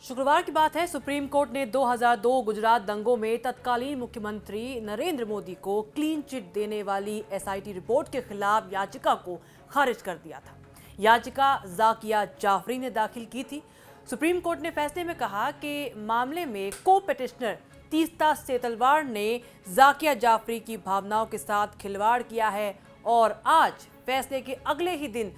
शुक्रवार की बात है, सुप्रीम कोर्ट ने 2002 गुजरात दंगों में तत्कालीन मुख्यमंत्री नरेंद्र मोदी को क्लीन चिट देने वाली एसआईटी रिपोर्ट के खिलाफ याचिका को खारिज कर दिया था। याचिका जाकिया जाफरी ने दाखिल की थी। सुप्रीम कोर्ट ने फैसले में कहा कि मामले में को पिटिशनर तीस्ता सेतलवाड़ ने जाकिया जाफरी की भावनाओं के साथ खिलवाड़ किया है और आज फैसले के अगले ही दिन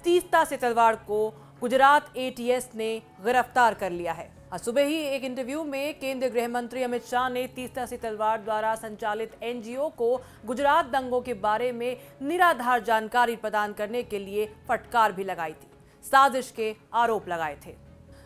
तीस्ता सेतलवाड़ को गुजरात एटीएस ने गिरफ्तार कर लिया है। आज सुबह ही एक इंटरव्यू में केंद्रीय गृह मंत्री अमित शाह ने तीस्ता सेतलवाड़ द्वारा संचालित एनजीओ को गुजरात दंगों के बारे में निराधार जानकारी प्रदान करने के लिए फटकार भी लगाई थी, साजिश के आरोप लगाए थे।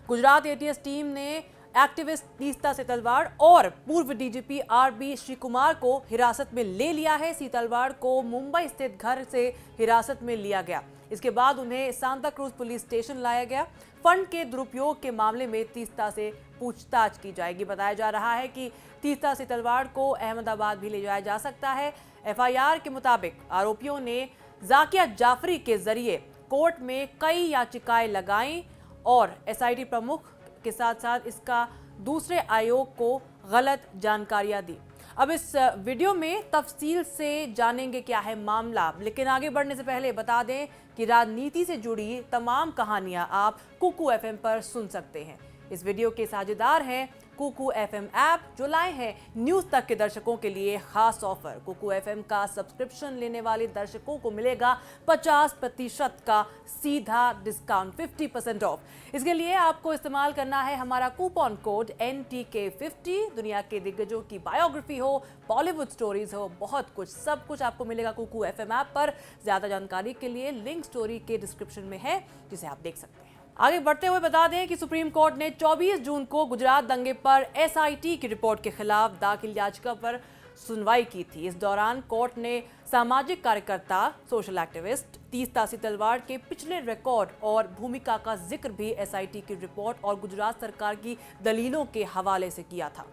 गुजरात एटीएस टीम ने एक्टिविस्ट तीस्ता सेतलवाड़ और पूर्व डीजीपी आरबी श्रीकुमार को हिरासत में ले लिया है। सेतलवाड़ को मुंबई स्थित घर से हिरासत में लिया गया। इसके बाद उन्हें सांता क्रूज पुलिस स्टेशन लाया गया। फंड के दुरुपयोग के मामले में तीस्ता से पूछताछ की जाएगी। बताया जा रहा है कि तीस्ता सेतलवाड़ को अहमदाबाद भी ले जाया जा सकता है। एफआईआर के मुताबिक आरोपियों ने जाकिया जाफरी के जरिए कोर्ट में कई याचिकाएं लगाई और एसआईटी प्रमुख के साथ साथ इसका दूसरे आयोग को गलत जानकारियां दी। अब इस वीडियो में तफसील से जानेंगे क्या है मामला, लेकिन आगे बढ़ने से पहले बता दें कि राजनीति से जुड़ी तमाम कहानियां आप कुकू एफएम पर सुन सकते हैं। इस वीडियो के साझेदार हैं कुकू एफएम ऐप, जो लाए हैं न्यूज तक के दर्शकों के लिए खास ऑफर। कुकू एफएम का सब्सक्रिप्शन लेने वाले दर्शकों को मिलेगा 50% का सीधा डिस्काउंट, 50% ऑफ। इसके लिए आपको इस्तेमाल करना है हमारा कूपन कोड NTK50। दुनिया के दिग्गजों की बायोग्राफी हो, बॉलीवुड स्टोरीज हो, बहुत कुछ, सब कुछ आपको मिलेगा कुकू एफएम ऐप पर। ज्यादा जानकारी के लिए लिंक स्टोरी के डिस्क्रिप्शन में है, जिसे आप देख सकते हैं। आगे बढ़ते हुए बता दें कि सुप्रीम कोर्ट ने 24 जून को गुजरात दंगे पर एसआईटी की रिपोर्ट के खिलाफ दाखिल याचिका पर सुनवाई की थी। इस दौरान कोर्ट ने सामाजिक कार्यकर्ता, सोशल एक्टिविस्ट तीस्ता सेतलवाड़ के पिछले रिकॉर्ड और भूमिका का जिक्र भी एसआईटी की रिपोर्ट और गुजरात सरकार की दलीलों के हवाले से किया था।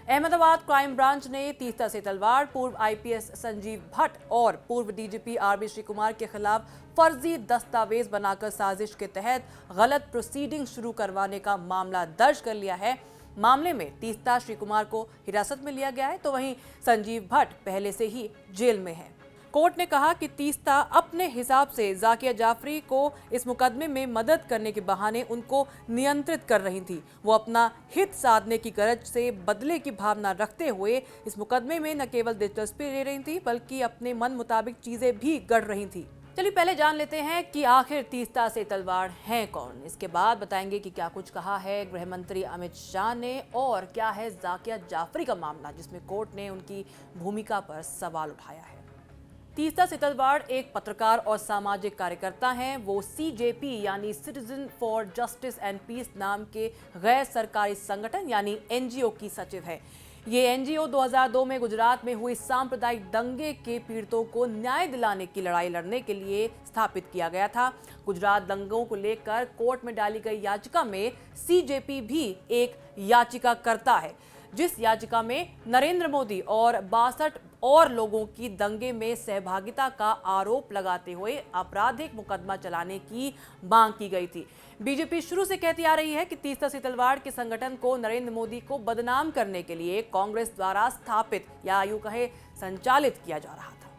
अहमदाबाद क्राइम ब्रांच ने तीस्ता सेतलवाड़, पूर्व आईपीएस संजीव भट्ट और पूर्व डीजीपी आरबी श्रीकुमार के खिलाफ फर्जी दस्तावेज बनाकर साजिश के तहत गलत प्रोसीडिंग शुरू करवाने का मामला दर्ज कर लिया है। मामले में तीस्ता श्रीकुमार को हिरासत में लिया गया है, तो वहीं संजीव भट्ट पहले से ही जेल में है। कोर्ट ने कहा कि तीस्ता अपने हिसाब से जाकिया जाफरी को इस मुकदमे में मदद करने के बहाने उनको नियंत्रित कर रही थी। वो अपना हित साधने की गरज से बदले की भावना रखते हुए इस मुकदमे में न केवल दिलचस्पी ले रही थी, बल्कि अपने मन मुताबिक चीजें भी गढ़ रही थी। चलिए पहले जान लेते हैं कि आखिर तीस्ता सेतलवाड़ हैं कौन। इसके बाद बताएंगे कि क्या कुछ कहा है गृह मंत्री अमित शाह ने और क्या है जाकिया जाफरी का मामला, जिसमें कोर्ट ने उनकी भूमिका पर सवाल उठाया है। तीस्ता सेतलवाड़ एक पत्रकार और सामाजिक कार्यकर्ता हैं। वो सीजेपी यानी citizen for justice and peace नाम के गैर सरकारी संगठन यानी एनजीओ की सचिव है। ये एनजीओ 2002 में गुजरात में हुई सांप्रदायिक दंगे के पीड़ितों को न्याय दिलाने की लड़ाई लड़ने के लिए स्थापित किया गया था। गुजरात दंगों को लेकर कोर्ट में डाली गई याचिका में सीजेपी भी एक याचिकाकर्ता है, जिस याचिका में नरेंद्र मोदी और 62 और लोगों की दंगे में सहभागिता का आरोप लगाते हुए आपराधिक मुकदमा चलाने की मांग की गई थी। बीजेपी शुरू से कहती आ रही है कि तीस्ता सेतलवाड़ के संगठन को नरेंद्र मोदी को बदनाम करने के लिए कांग्रेस द्वारा स्थापित या यूं कहे संचालित किया जा रहा था।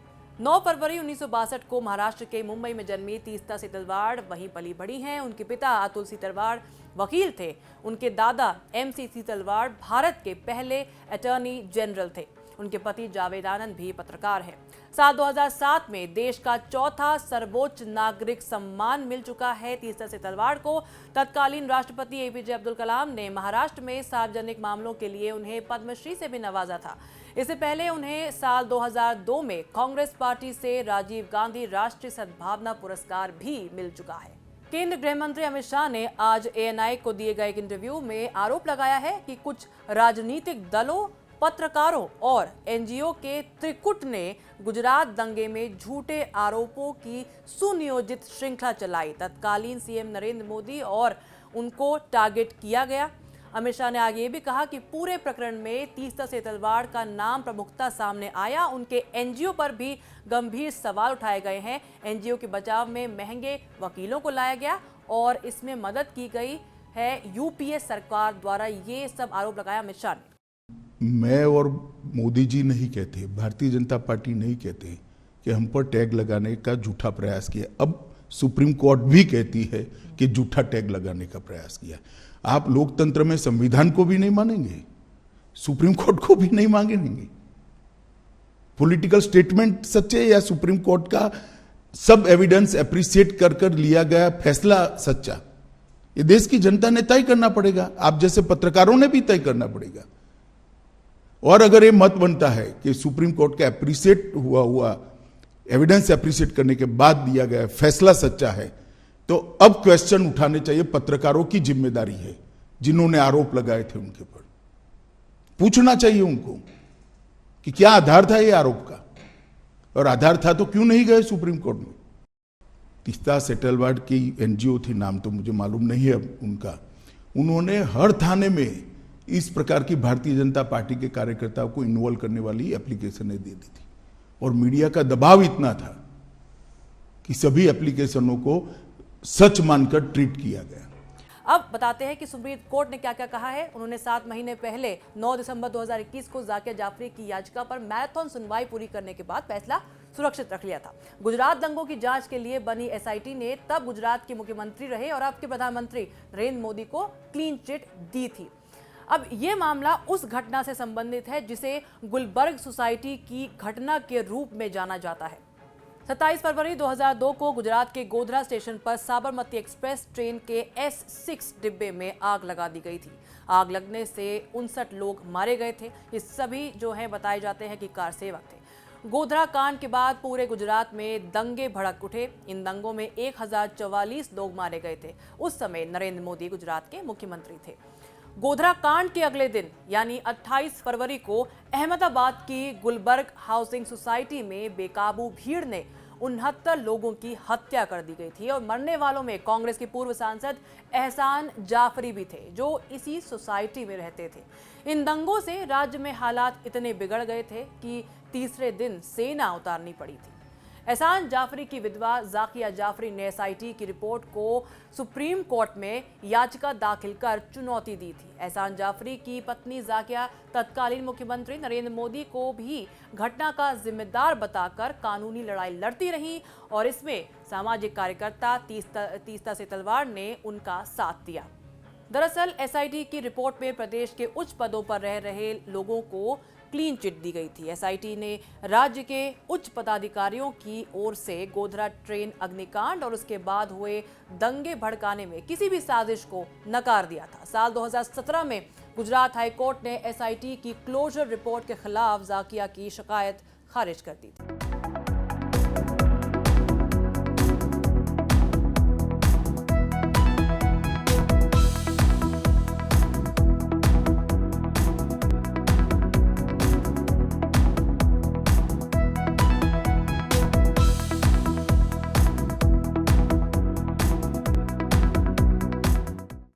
9 फरवरी 1962 को महाराष्ट्र के मुंबई में जन्मी तीस्ता सेतलवाड़ वहीं पली बढ़ी हैं। उनके पिता अतुल सेतलवाड़ वकील थे। उनके दादा MC सेतलवाड़ भारत के पहले अटॉर्नी जनरल थे। उनके पति जावेद आनंद भी पत्रकार हैं। साल 2007 में देश का चौथा सर्वोच्च नागरिक सम्मान मिल चुका है तीस्ता सेतलवाड़ को। तत्कालीन राष्ट्रपति APJ अब्दुल कलाम ने महाराष्ट्र में सार्वजनिक मामलों के लिए उन्हें पद्मश्री से भी नवाजा था। इससे पहले उन्हें साल 2002 में कांग्रेस पार्टी से राजीव गांधी राष्ट्रीय सद्भावना पुरस्कार भी मिल चुका है। केंद्रीय गृह मंत्री अमित शाह ने आज ANI को दिए गए एक इंटरव्यू में आरोप लगाया है कि कुछ राजनीतिक दलों, पत्रकारों और एनजीओ के त्रिकुट ने गुजरात दंगे में झूठे आरोपों की सुनियोजित श्रृंखला चलाई। तत्कालीन सीएम नरेंद्र मोदी और उनको टारगेट किया गया। अमित शाह ने आगे ये भी कहा कि पूरे प्रकरण में तीस्ता सेतलवाड़ का नाम प्रमुखता सामने आया। उनके एनजीओ पर भी गंभीर सवाल उठाए गए हैं। एनजीओ के बचाव में महंगे वकीलों को लाया गया और इसमें मदद की गई है यूपीए सरकार द्वारा, ये सब आरोप लगाया अमित शाह ने। मैं और मोदी जी नहीं कहते, भारतीय जनता पार्टी नहीं कहते कि हम पर टैग लगाने का झूठा प्रयास किया। अब सुप्रीम कोर्ट भी कहती है कि झूठा टैग लगाने का प्रयास किया। आप लोकतंत्र में संविधान को भी नहीं मानेंगे, सुप्रीम कोर्ट को भी नहीं मांगेंगे। पॉलिटिकल स्टेटमेंट सच्चे या सुप्रीम कोर्ट का सब एविडेंस एप्रिशिएट कर कर लिया गया फैसला सच्चा, ये देश की जनता ने तय करना पड़ेगा। आप जैसे पत्रकारों ने भी तय करना पड़ेगा। और अगर ये मत बनता है कि सुप्रीम कोर्ट का एप्रिशिएट हुआ एविडेंस एप्रिशिएट करने के बाद दिया गया फैसला सच्चा है, तो अब क्वेश्चन उठाने चाहिए। पत्रकारों की जिम्मेदारी है, जिन्होंने आरोप लगाए थे उनके ऊपर पूछना चाहिए उनको कि क्या आधार था ये आरोप का, और आधार था तो क्यों नहीं गए सुप्रीम कोर्ट में। तीस्ता सेटलवाड की एनजीओ थी, नाम तो मुझे मालूम नहीं है उनका। उन्होंने हर थाने में इस प्रकार की भारतीय जनता पार्टी के कार्यकर्ताओं को इन्वॉल्व करने वाली एप्लीकेशनें दे दी थी, और मीडिया का दबाव इतना था कि सभी एप्लीकेशनों को सच मानकर ट्रीट किया गया। अब बताते हैं कि सुप्रीम कोर्ट ने क्या क्या कहा है। उन्होंने 7 महीने पहले 9 दिसंबर 2021 को जाकिया जाफरी की याचिका पर मैराथन सुनवाई पूरी करने के बाद फैसला सुरक्षित रख लिया था। गुजरात दंगों की जांच के लिए बनी एसआईटी ने तब गुजरात के मुख्यमंत्री रहे और अब के प्रधानमंत्री नरेंद्र मोदी को क्लीन चिट दी थी। अब ये मामला उस घटना से संबंधित है जिसे गुलबर्ग सोसाइटी की घटना के रूप में जाना जाता है। 27 फरवरी 2002 को गुजरात के गोधरा स्टेशन पर साबरमती एक्सप्रेस ट्रेन के S6 डिब्बे में आग लगा दी गई थी। आग लगने से 59 लोग मारे गए थे। ये सभी जो हैं बताए जाते हैं कि कार सेवक थे। गोधरा कांड के बाद पूरे गुजरात में दंगे भड़क उठे। इन दंगों में 1044 लोग मारे गए थे। उस समय नरेंद्र मोदी गुजरात के मुख्यमंत्री थे। गोधरा कांड के अगले दिन यानी 28 फरवरी को अहमदाबाद की गुलबर्ग हाउसिंग सोसाइटी में बेकाबू भीड़ ने 69 लोगों की हत्या कर दी गई थी और मरने वालों में कांग्रेस के पूर्व सांसद एहसान जाफरी भी थे, जो इसी सोसाइटी में रहते थे। इन दंगों से राज्य में हालात इतने बिगड़ गए थे कि तीसरे दिन सेना उतारनी पड़ी थी। एहसान जाफरी की विधवा जाकिया जाफरी ने एसआईटी की रिपोर्ट को सुप्रीम कोर्ट में याचिका दाखिल कर चुनौती दी थी। एहसान जाफरी की पत्नी जाकिया तत्कालीन मुख्यमंत्री नरेंद्र मोदी को भी घटना का जिम्मेदार बताकर कानूनी लड़ाई लड़ती रही और इसमें सामाजिक कार्यकर्ता तीस्ता सेटलवाड ने उनका साथ दिया। दरअसल एसआईटी की रिपोर्ट में प्रदेश के उच्च पदों पर रह रहे लोगों को क्लीन चिट दी गई थी। एसआईटी ने राज्य के उच्च पदाधिकारियों की ओर से गोधरा ट्रेन अग्निकांड और उसके बाद हुए दंगे भड़काने में किसी भी साजिश को नकार दिया था। साल 2017 में गुजरात हाईकोर्ट ने एसआईटी की क्लोजर रिपोर्ट के खिलाफ जाकिया की शिकायत खारिज कर दी थी।